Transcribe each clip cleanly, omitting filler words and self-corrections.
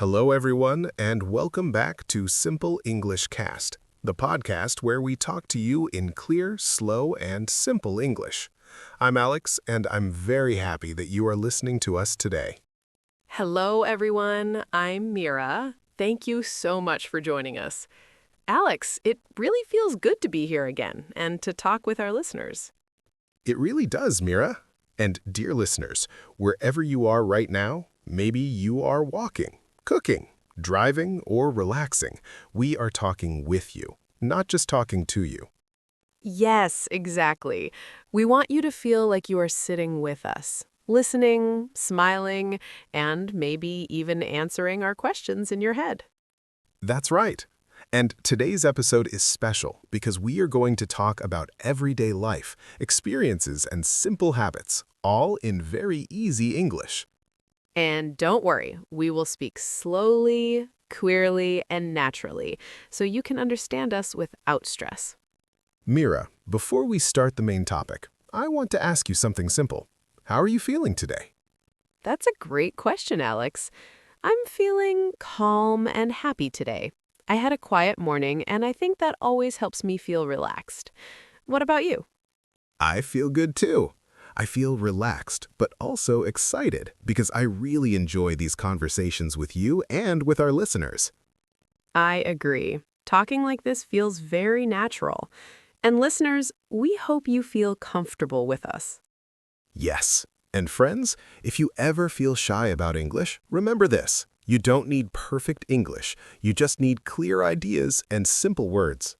Hello, everyone, and welcome back to Simple English Cast, the podcast where we talk to you in clear, slow, and simple English. I'm Alex, and I'm very happy that you are listening to us today. Hello, everyone. I'm Meera. Thank you so much for joining us. Alex, it really feels good to be here again and to talk with our listeners. It really does, Meera. And dear listeners, wherever you are right now, maybe you are walking, cooking, driving, or relaxing, we are talking with you, not just talking to you. Yes, exactly. We want you to feel like you are sitting with us, listening, smiling, and maybe even answering our questions in your head. That's right. And today's episode is special because we are going to talk about everyday life, experiences, and simple habits, all in very easy English. And don't worry, we will speak slowly, clearly, and naturally, so you can understand us without stress. Meera, before we start the main topic, I want to ask you something simple. How are you feeling today? That's a great question, Alex. I'm feeling calm and happy today. I had a quiet morning, and I think that always helps me feel relaxed. What about you? I feel good too. I feel relaxed, but also excited because I really enjoy these conversations with you and with our listeners. I agree. Talking like this feels very natural. And listeners, we hope you feel comfortable with us. Yes. And friends, if you ever feel shy about English, remember this. You don't need perfect English. You just need clear ideas and simple words.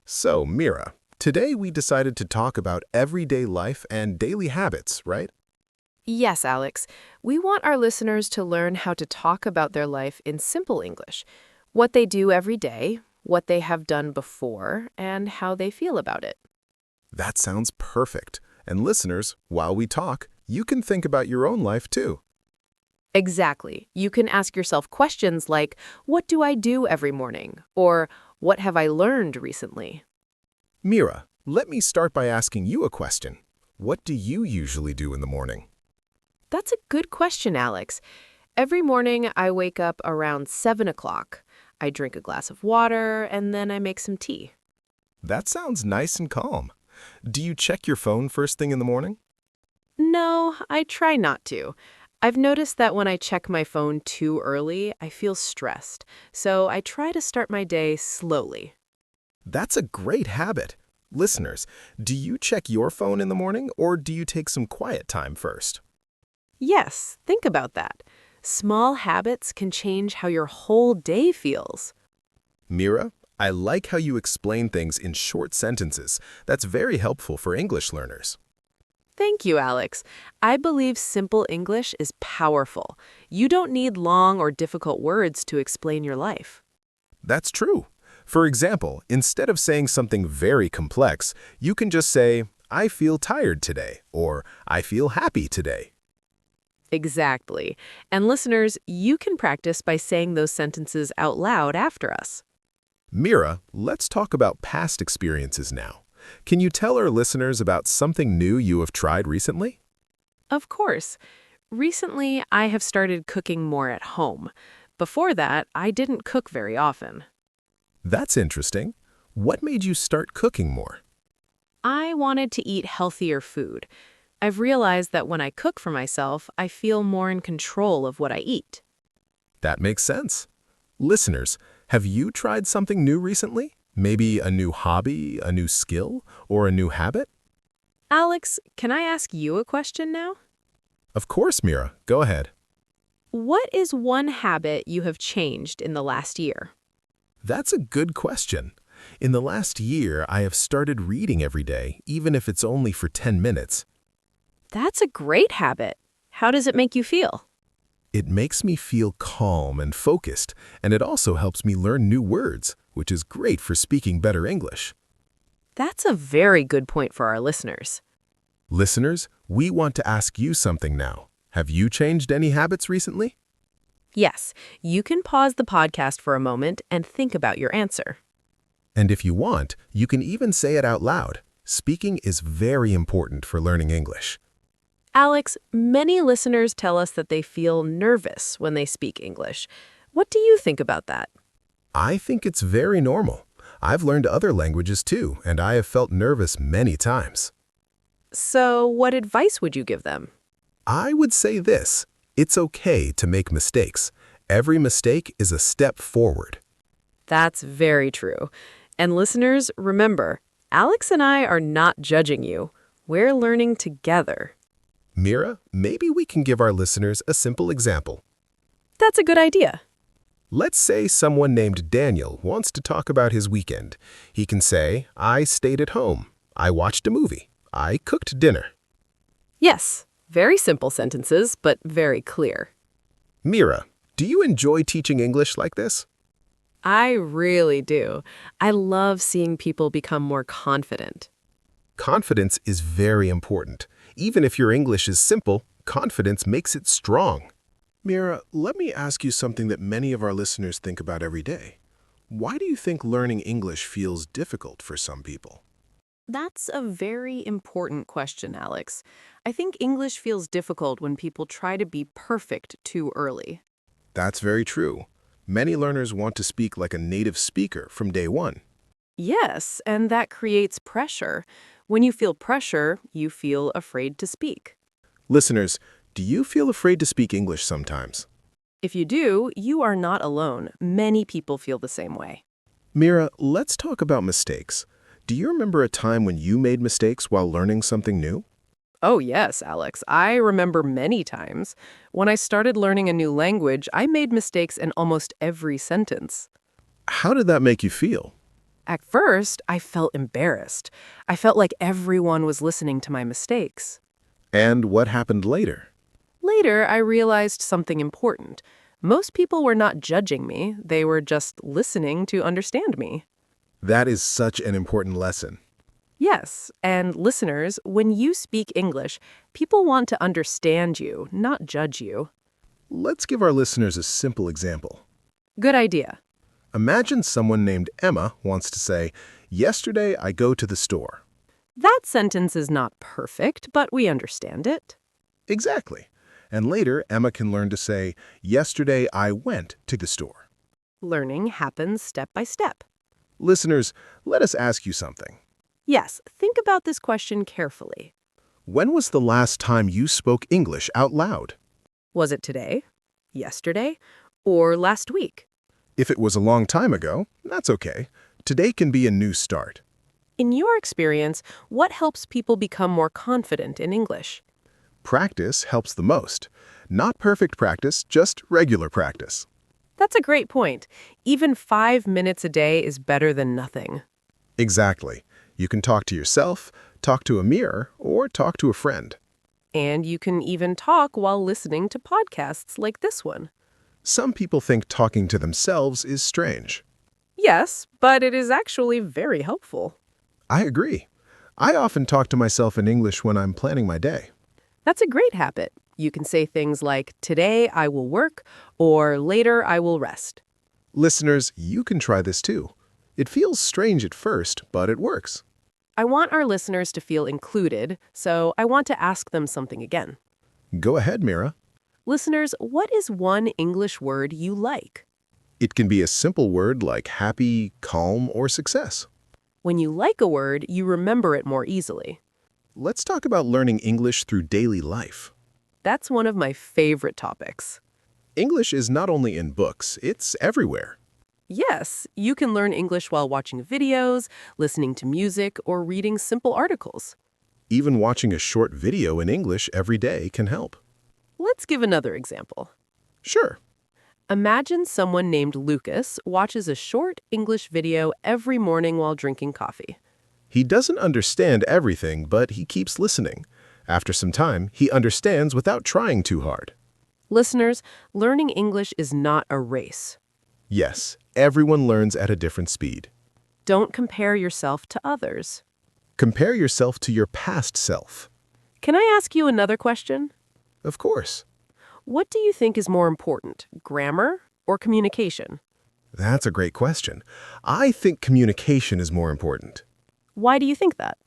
So, Meera, today we decided to talk about everyday life and daily habits, right? Yes, Alex. We want our listeners to learn how to talk about their life in simple English, what they do every day, what they have done before, and how they feel about it. That sounds perfect. And listeners, while we talk, you can think about your own life too. Exactly. You can ask yourself questions like, what do I do every morning? Or what have I learned recently? Meera, let me start by asking you a question. What do you usually do in the morning? That's a good question, Alex. Every morning I wake up around 7 o'clock. I drink a glass of water, and then I make some tea. That sounds nice and calm. Do you check your phone first thing in the morning? No, I try not to. I've noticed that when I check my phone too early, I feel stressed. So I try to start my day slowly. That's a great habit. Listeners, do you check your phone in the morning or do you take some quiet time first? Yes, think about that. Small habits can change how your whole day feels. Meera, I like how you explain things in short sentences. That's very helpful for English learners. Thank you, Alex. I believe simple English is powerful. You don't need long or difficult words to explain your life. That's true. For example, instead of saying something very complex, you can just say, I feel tired today, or I feel happy today. Exactly. And listeners, you can practice by saying those sentences out loud after us. Meera, let's talk about past experiences now. Can you tell our listeners about something new you have tried recently? Of course. Recently, I have started cooking more at home. Before that, I didn't cook very often. That's interesting. What made you start cooking more? I wanted to eat healthier food. I've realized that when I cook for myself, I feel more in control of what I eat. That makes sense. Listeners, have you tried something new recently? Maybe a new hobby, a new skill, or a new habit? Alex, can I ask you a question now? Of course, Meera. Go ahead. What is one habit you have changed in the last year? That's a good question. In the last year, I have started reading every day, even if it's only for 10 minutes. That's a great habit. How does it make you feel? It makes me feel calm and focused, and it also helps me learn new words, which is great for speaking better English. That's a very good point for our listeners. Listeners, we want to ask you something now. Have you changed any habits recently? Yes, you can pause the podcast for a moment and think about your answer. And if you want, you can even say it out loud. Speaking is very important for learning English. Alex, many listeners tell us that they feel nervous when they speak English. What do you think about that? I think it's very normal. I've learned other languages too, and I have felt nervous many times. So, what advice would you give them? I would say this: it's okay to make mistakes. Every mistake is a step forward. That's very true. And listeners, remember, Alex and I are not judging you. We're learning together. Meera, maybe we can give our listeners a simple example. That's a good idea. Let's say someone named Daniel wants to talk about his weekend. He can say, I stayed at home. I watched a movie. I cooked dinner. Yes, very simple sentences, but very clear. Meera, do you enjoy teaching English like this? I really do. I love seeing people become more confident. Confidence is very important. Even if your English is simple, confidence makes it strong. Meera, let me ask you something that many of our listeners think about every day. Why do you think learning English feels difficult for some people? That's a very important question, Alex. I think English feels difficult when people try to be perfect too early. That's very true. Many learners want to speak like a native speaker from day one. Yes, and that creates pressure. When you feel pressure, you feel afraid to speak. Listeners, do you feel afraid to speak English sometimes? If you do, you are not alone. Many people feel the same way. Meera, let's talk about mistakes. Do you remember a time when you made mistakes while learning something new? Oh, yes, Alex. I remember many times. When I started learning a new language, I made mistakes in almost every sentence. How did that make you feel? At first, I felt embarrassed. I felt like everyone was listening to my mistakes. And what happened later? Later, I realized something important. Most people were not judging me. They were just listening to understand me. That is such an important lesson. Yes, and listeners, when you speak English, people want to understand you, not judge you. Let's give our listeners a simple example. Good idea. Imagine someone named Emma wants to say, yesterday I go to the store. That sentence is not perfect, but we understand it. Exactly. And later, Emma can learn to say, yesterday I went to the store. Learning happens step by step. Listeners, let us ask you something. Yes, think about this question carefully. When was the last time you spoke English out loud? Was it today, yesterday, or last week? If it was a long time ago, that's okay. Today can be a new start. In your experience, what helps people become more confident in English? Practice helps the most. Not perfect practice, just regular practice. That's a great point. Even 5 minutes a day is better than nothing. Exactly. You can talk to yourself, talk to a mirror, or talk to a friend. And you can even talk while listening to podcasts like this one. Some people think talking to themselves is strange. Yes, but it is actually very helpful. I agree. I often talk to myself in English when I'm planning my day. That's a great habit. You can say things like, today I will work, or later I will rest. Listeners, you can try this too. It feels strange at first, but it works. I want our listeners to feel included, so I want to ask them something again. Go ahead, Meera. Listeners, what is one English word you like? It can be a simple word like happy, calm, or success. When you like a word, you remember it more easily. Let's talk about learning English through daily life. That's one of my favorite topics. English is not only in books, it's everywhere. Yes, you can learn English while watching videos, listening to music, or reading simple articles. Even watching a short video in English every day can help. Let's give another example. Sure. Imagine someone named Lucas watches a short English video every morning while drinking coffee. He doesn't understand everything, but he keeps listening. After some time, he understands without trying too hard. Listeners, learning English is not a race. Yes, everyone learns at a different speed. Don't compare yourself to others. Compare yourself to your past self. Can I ask you another question? Of course. What do you think is more important, grammar or communication? That's a great question. I think communication is more important. Why do you think that?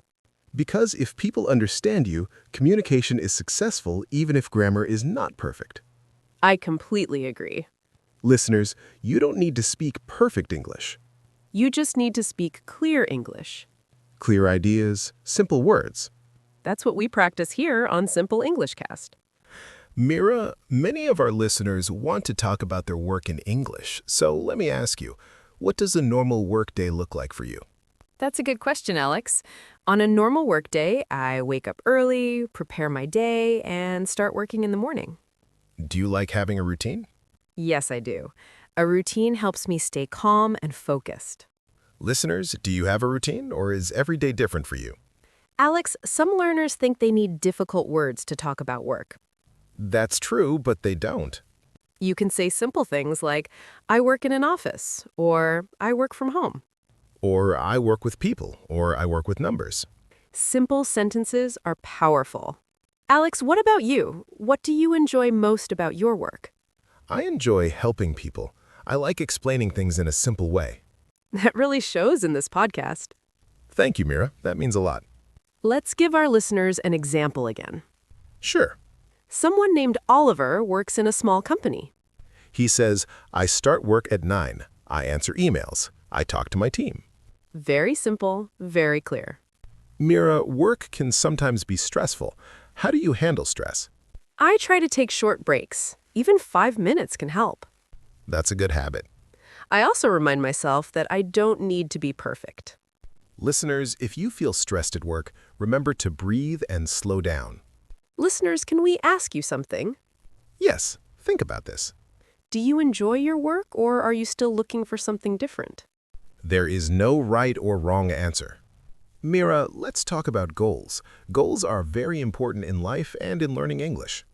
Because if people understand you, communication is successful even if grammar is not perfect. I completely agree. Listeners, you don't need to speak perfect English. You just need to speak clear English. Clear ideas, simple words. That's what we practice here on Simple English Cast. Meera, many of our listeners want to talk about their work in English, so let me ask you, what does a normal workday look like for you? That's a good question, Alex. On a normal workday, I wake up early, prepare my day, and start working in the morning. Do you like having a routine? Yes, I do. A routine helps me stay calm and focused. Listeners, do you have a routine, or is every day different for you? Alex, some learners think they need difficult words to talk about work. That's true, but they don't. You can say simple things like, I work in an office, or I work from home. Or I work with people, or I work with numbers. Simple sentences are powerful. Alex, what about you? What do you enjoy most about your work? I enjoy helping people. I like explaining things in a simple way. That really shows in this podcast. Thank you, Meera. That means a lot. Let's give our listeners an example again. Sure. Someone named Oliver works in a small company. He says, I start work at 9. I answer emails. I talk to my team. Very simple, very clear. Meera, work can sometimes be stressful. How do you handle stress? I try to take short breaks. Even 5 minutes can help. That's a good habit. I also remind myself that I don't need to be perfect. Listeners, if you feel stressed at work, remember to breathe and slow down. Listeners, can we ask you something? Yes, think about this. Do you enjoy your work, or are you still looking for something different? There is no right or wrong answer. Meera, let's talk about goals. Goals are very important in life and in learning English.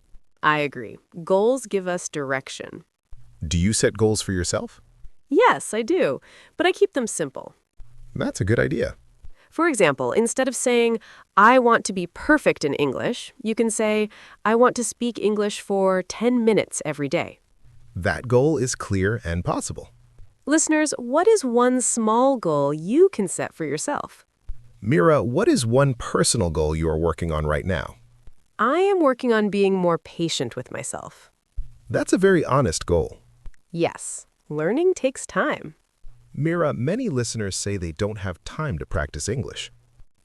I agree. Goals give us direction. Do you set goals for yourself? Yes, I do, but I keep them simple. That's a good idea. For example, instead of saying, I want to be perfect in English, you can say, I want to speak English for 10 minutes every day. That goal is clear and possible. Listeners, what is one small goal you can set for yourself? Meera, what is one personal goal you are working on right now? I am working on being more patient with myself. That's a very honest goal. Yes, learning takes time. Meera, many listeners say they don't have time to practice English.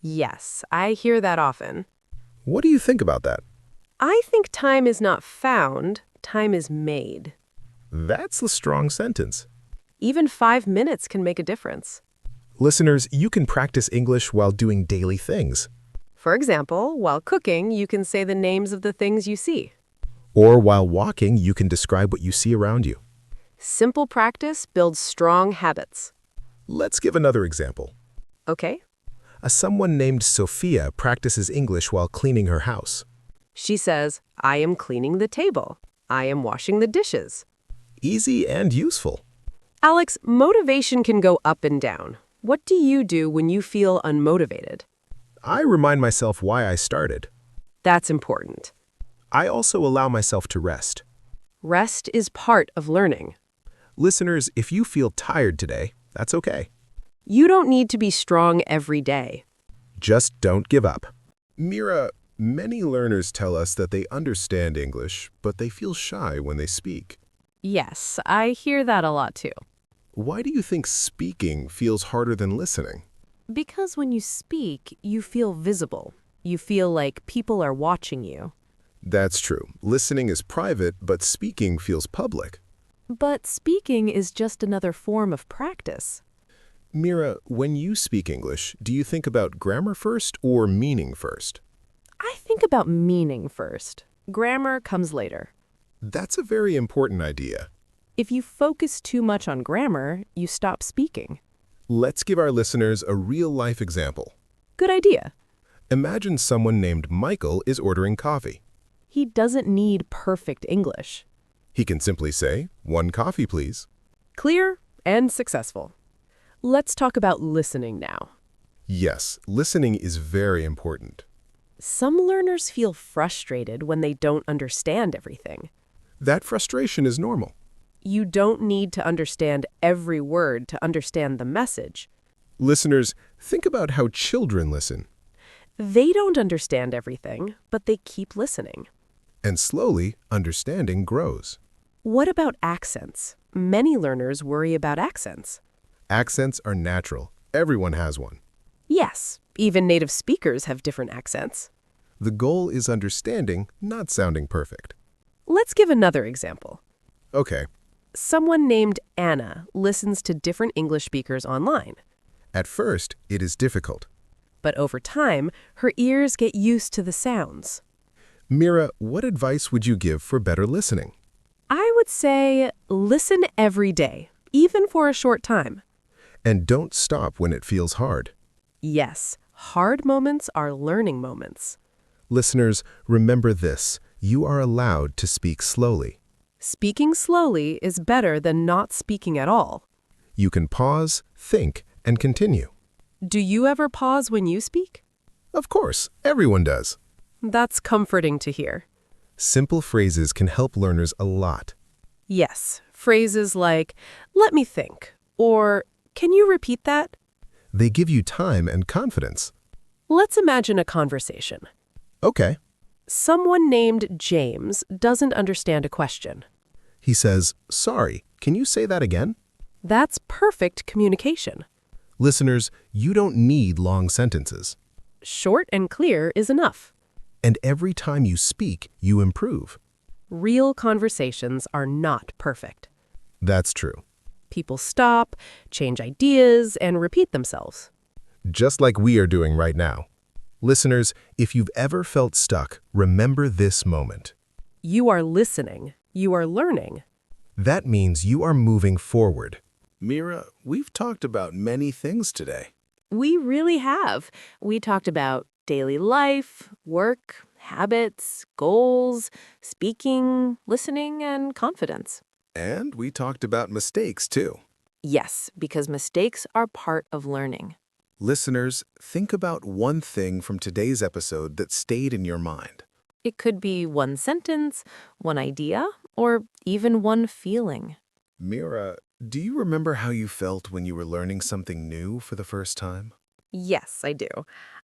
Yes, I hear that often. What do you think about that? I think time is not found, time is made. That's a strong sentence. Even 5 minutes can make a difference. Listeners, you can practice English while doing daily things. For example, while cooking, you can say the names of the things you see. Or while walking, you can describe what you see around you. Simple practice builds strong habits. Let's give another example. Okay? Someone named Sophia practices English while cleaning her house. She says, I am cleaning the table. I am washing the dishes. Easy and useful. Alex, motivation can go up and down. What do you do when you feel unmotivated? I remind myself why I started. That's important. I also allow myself to rest. Rest is part of learning. Listeners, if you feel tired today, that's okay. You don't need to be strong every day. Just don't give up. Meera, many learners tell us that they understand English, but they feel shy when they speak. Yes, I hear that a lot too. Why do you think speaking feels harder than listening? Because when you speak, you feel visible. You feel like people are watching you. That's true. Listening is private, but speaking feels public. But speaking is just another form of practice. Meera, when you speak English, do you think about grammar first or meaning first? I think about meaning first. Grammar comes later. That's a very important idea. If you focus too much on grammar, you stop speaking. Let's give our listeners a real-life example. Good idea. Imagine someone named Michael is ordering coffee. He doesn't need perfect English. He can simply say, 1 coffee, please. Clear and successful. Let's talk about listening now. Yes, listening is very important. Some learners feel frustrated when they don't understand everything. That frustration is normal. You don't need to understand every word to understand the message. Listeners, think about how children listen. They don't understand everything, but they keep listening. And slowly, understanding grows. What about accents? many learners worry about accents. Accents are natural. Everyone has one. Yes, even native speakers have different accents. The goal is understanding, not sounding perfect. Let's give another example. Okay, Someone named Anna listens to different English speakers online. at first, it is difficult. But over time, her ears get used to the sounds. Meera, what advice would you give for better listening? I would say listen every day, even for a short time. And don't stop when it feels hard. Yes, hard moments are learning moments. Listeners, remember this. You are allowed to speak slowly. Speaking slowly is better than not speaking at all. You can pause, think, and continue. Do you ever pause when you speak? Of course, everyone does. That's comforting to hear. Simple phrases can help learners a lot. Yes, phrases like, let me think, or can you repeat that? They give you time and confidence. Let's imagine a conversation. Okay. Someone named James doesn't understand a question. He says, sorry, can you say that again? That's perfect communication. Listeners, you don't need long sentences. Short and clear is enough. And every time you speak, you improve. Real conversations are not perfect. That's true. People stop, change ideas, and repeat themselves. Just like we are doing right now. Listeners, if you've ever felt stuck, remember this moment. You are listening. You are learning. That means you are moving forward. Meera, we've talked about many things today. We really have. We talked about daily life, work, habits, goals, speaking, listening, and confidence. And we talked about mistakes, too. Yes, because mistakes are part of learning. Listeners, think about one thing from today's episode that stayed in your mind. It could be one sentence, one idea, or even one feeling. Meera, do you remember how you felt when you were learning something new for the first time? Yes, I do.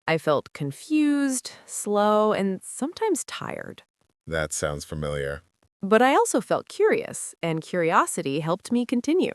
I felt confused, slow, and sometimes tired. That sounds familiar. But I also felt curious, and curiosity helped me continue.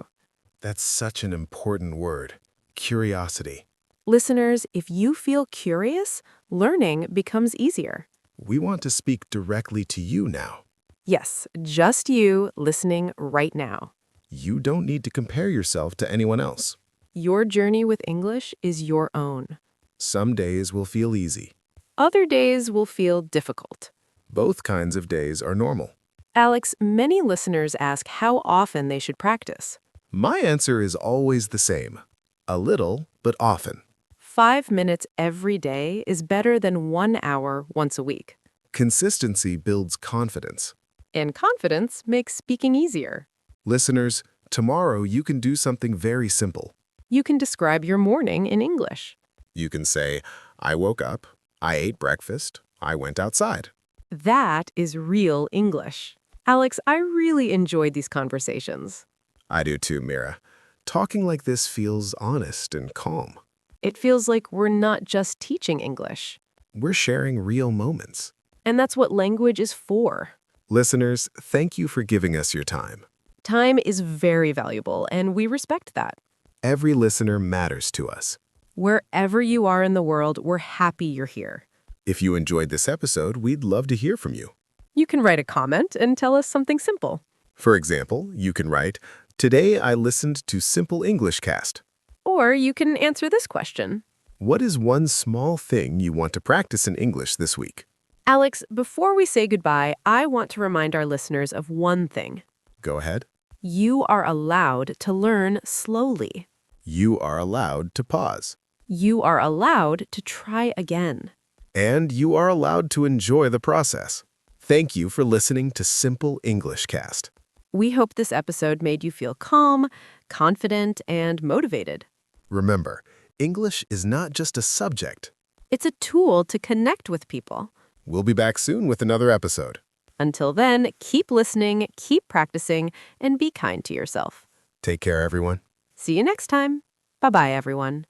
That's such an important word. Curiosity. Listeners, if you feel curious, learning becomes easier. We want to speak directly to you now. Yes, just you listening right now. You don't need to compare yourself to anyone else. Your journey with English is your own. Some days will feel easy. Other days will feel difficult. Both kinds of days are normal. Alex, many listeners ask how often they should practice. My answer is always the same. A little, but often. 5 minutes every day is better than 1 hour once a week. Consistency builds confidence. And confidence makes speaking easier. Listeners, tomorrow you can do something very simple. You can describe your morning in English. You can say, I woke up, I ate breakfast, I went outside. That is real English. Alex, I really enjoyed these conversations. I do too, Meera. Talking like this feels honest and calm. It feels like we're not just teaching English. We're sharing real moments. And that's what language is for. Listeners, thank you for giving us your time. Time is very valuable, and we respect that. Every listener matters to us. Wherever you are in the world, we're happy you're here. If you enjoyed this episode, we'd love to hear from you. You can write a comment and tell us something simple. For example, you can write, Today I listened to Simple English Cast. Or you can answer this question. What is one small thing you want to practice in English this week? Alex, before we say goodbye, I want to remind our listeners of one thing. Go ahead. You are allowed to learn slowly. You are allowed to pause. You are allowed to try again. And you are allowed to enjoy the process. Thank you for listening to Simple English Cast. We hope this episode made you feel calm, confident, and motivated. Remember, English is not just a subject. It's a tool to connect with people. We'll be back soon with another episode. Until then, keep listening, keep practicing, and be kind to yourself. Take care, everyone. See you next time. Bye-bye, everyone.